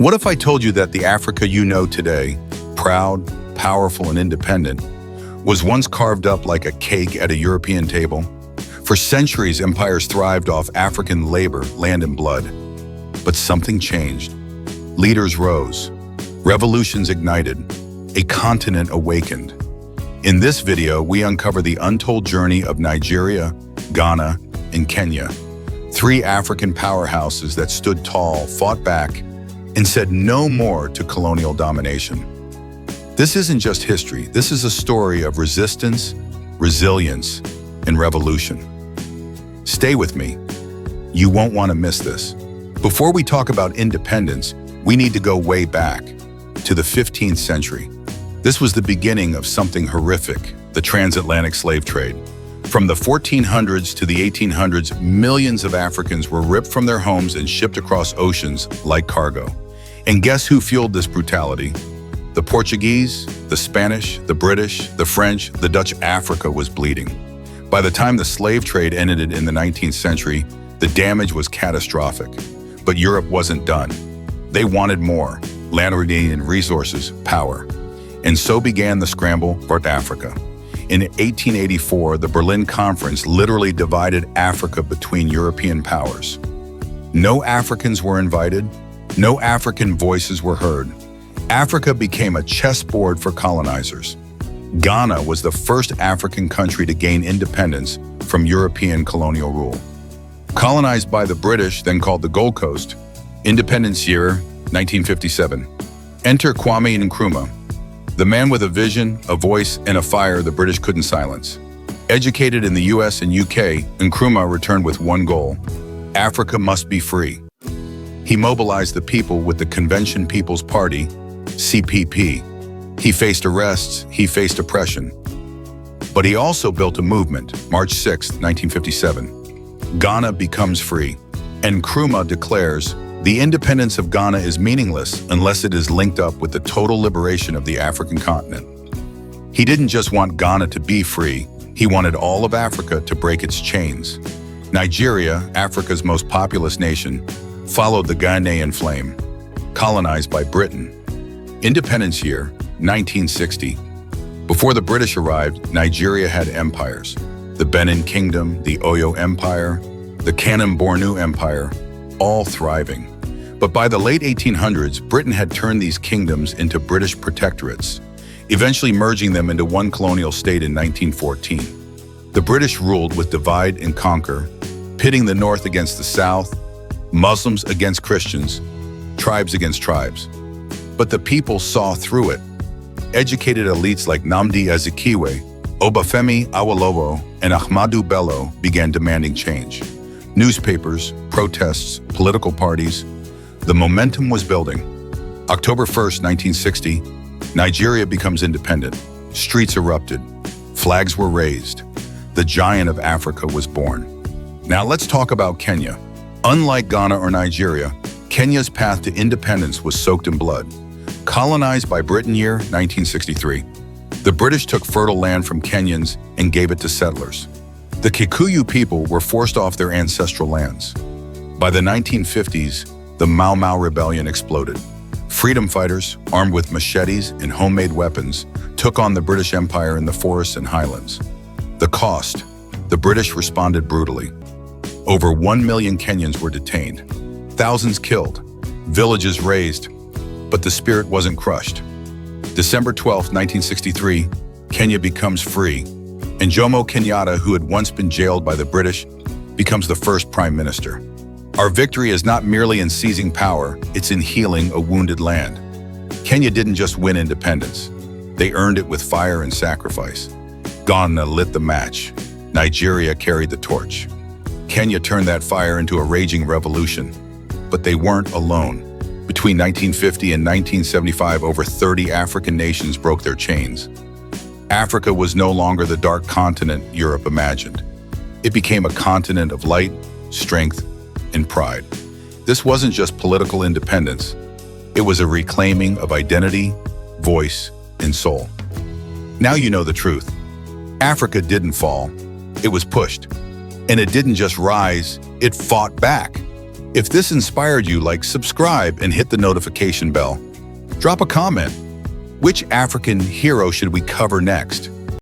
What if I told you that the Africa you know today, proud, powerful, and independent, was once carved up like a cake at a European table? For centuries, empires thrived off African labor, land, and blood. But something changed. Leaders rose. Revolutions ignited. A continent awakened. In this video, we uncover the untold journey of Nigeria, Ghana, and Kenya. Three African powerhouses that stood tall, fought back, and said no more to colonial domination. This isn't just history. This is a story of resistance, resilience, and revolution. Stay with me. You won't want to miss this. Before we talk about independence, we need to go way back to the 15th century. This was the beginning of something horrific, the transatlantic slave trade. From the 1400s to the 1800s, millions of Africans were ripped from their homes and shipped across oceans like cargo. And guess who fueled this brutality? The Portuguese, the Spanish, the British, the French, the Dutch. Africa was bleeding. By the time the slave trade ended in the 19th century, the damage was catastrophic. But Europe wasn't done. They wanted more: land and resources, power. And so began the scramble for Africa. In 1884, the Berlin Conference literally divided Africa between European powers. No Africans were invited. No African voices were heard. Africa became a chessboard for colonizers. Ghana was the first African country to gain independence from European colonial rule. Colonized by the British, then called the Gold Coast, independence year 1957. Enter Kwame Nkrumah, the man with a vision, a voice, and a fire the British couldn't silence. Educated in the US and UK, Nkrumah returned with one goal: Africa must be free. He mobilized the people with the Convention People's Party, CPP. He faced arrests, he faced oppression. But he also built a movement, March 6, 1957. Ghana becomes free. And Nkrumah declares, the independence of Ghana is meaningless unless it is linked up with the total liberation of the African continent. He didn't just want Ghana to be free, he wanted all of Africa to break its chains. Nigeria, Africa's most populous nation, followed the Ghanaian flame, colonized by Britain. Independence year, 1960. Before the British arrived, Nigeria had empires: the Benin Kingdom, the Oyo Empire, the Kanem-Bornu Empire, all thriving. But by the late 1800s, Britain had turned these kingdoms into British protectorates, eventually merging them into one colonial state in 1914. The British ruled with divide and conquer, pitting the North against the South, Muslims against Christians, tribes against tribes. But the people saw through it. Educated elites like Nnamdi Azikiwe, Obafemi Awolowo, and Ahmadu Bello began demanding change. Newspapers, protests, political parties. The momentum was building. October 1st, 1960, Nigeria becomes independent. Streets erupted. Flags were raised. The giant of Africa was born. Now let's talk about Kenya. Unlike Ghana or Nigeria, Kenya's path to independence was soaked in blood. Colonized by Britain year 1963, the British took fertile land from Kenyans and gave it to settlers. The Kikuyu people were forced off their ancestral lands. By the 1950s, the Mau Mau Rebellion exploded. Freedom fighters, armed with machetes and homemade weapons, took on the British Empire in the forests and highlands. The cost: the British responded brutally. Over 1 million Kenyans were detained, thousands killed, villages razed, but the spirit wasn't crushed. December 12, 1963, Kenya becomes free, and Jomo Kenyatta, who had once been jailed by the British, becomes the first prime minister. Our victory is not merely in seizing power, it's in healing a wounded land. Kenya didn't just win independence. They earned it with fire and sacrifice. Ghana lit the match. Nigeria carried the torch. Kenya turned that fire into a raging revolution. But they weren't alone. Between 1950 and 1975, over 30 African nations broke their chains. Africa was no longer the dark continent Europe imagined. It became a continent of light, strength, and pride. This wasn't just political independence. It was a reclaiming of identity, voice, and soul. Now you know the truth. Africa didn't fall. It was pushed. And it didn't just rise, it fought back. If this inspired you, subscribe and hit the notification bell. Drop a comment. Which African hero should we cover next?